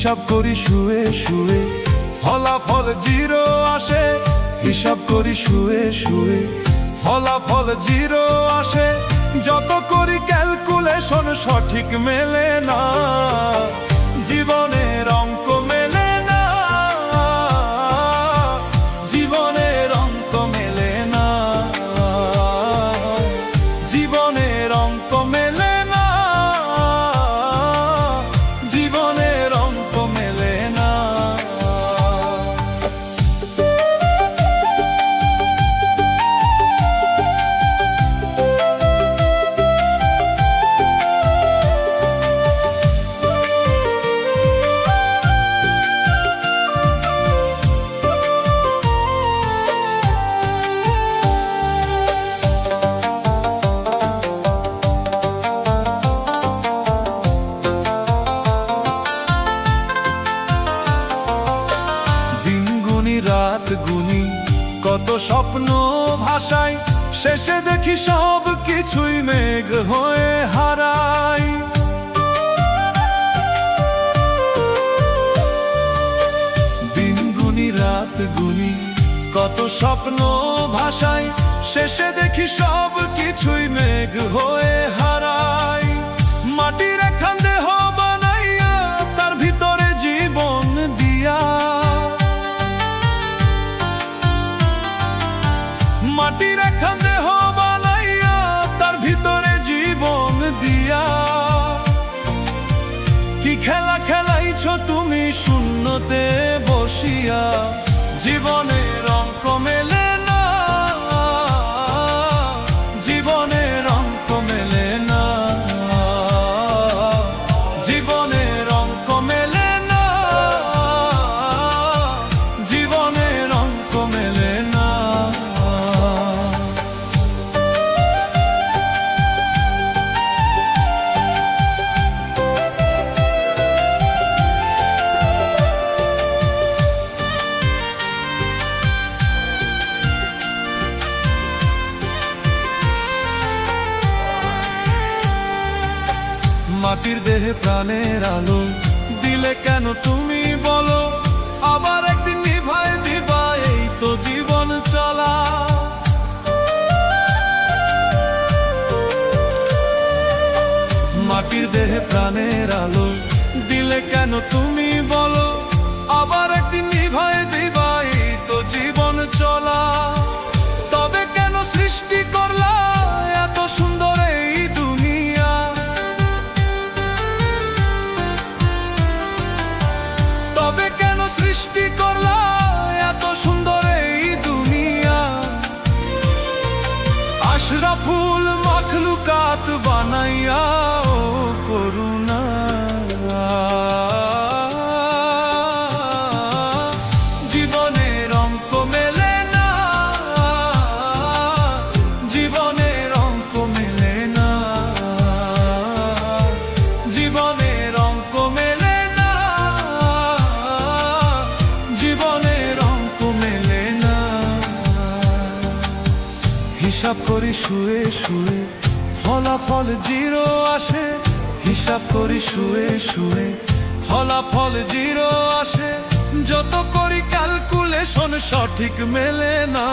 হিসাব করি শুয়ে শুয়ে, ফলাফল জিরো আসে। হিসাব করি শুয়ে শুয়ে, ফলাফল জিরো আসে। যত করি ক্যালকুলেশন সঠিক মেলে না, জীবনের অঙ্ক মেলে না, জীবনের অঙ্ক মেলে না, জীবনের অঙ্ক মেলে না, জীবনের অঙ্ক মেলে না। রাত গুনি কত স্বপ্ন ভাষায়, শেষে দেখি সব কিছুই মেঘ হয়ে হারায়। দিন গুনি রাত গুনি কত স্বপ্ন ভাষায়, শেষে দেখি সব কিছুই মেঘ হয়ে হারায়। মাটির একখান দেহ বানাইয়া তার ভিতরে জীবন দিয়া, মাটির একখান দেহ বানাইয়া তার ভিতরে জীবন দিয়া। কি খেলা খেলাইছ তুমি শূন্যতে বসিয়া, জীবনের অঙ্ক মেলে না, জীবনের অঙ্ক মেলে না, জীবনের অঙ্ক মেলে না, জীবনের অঙ্ক মেলে না। মাটির দেহে প্রাণের আলো দিলে কেন তুমি বলো, আবার একদিন নিভায় দিবা, এই তো জীবন চলা। মাটির দেহে প্রাণের আলো দিলে কেন তুমি বলো, আবার একদিন নিভায় দিবা, এই তো জীবন চলা। তবে কেন সৃষ্টি করলা এত সুন্দর এই দুনিয়া, তবে কেন সৃষ্টি করলা এত সুন্দর এই দুনিয়া। আশরাফুল মাখলুকাত বানাইয়া ও করুণা, জীবনের অঙ্ক মেলে না, জীবনের অঙ্ক মেলে না, জীবনের অঙ্ক মেলে না, জীবনের অঙ্ক মেলে না। হিসাব করি শুয়ে শুয়ে, ফলাফল জিরো আসে। হিসাব করি শুয়ে শুয়ে, ফলাফল জিরো আসে। যত করি ক্যালকুলেশন সঠিক মেলে না।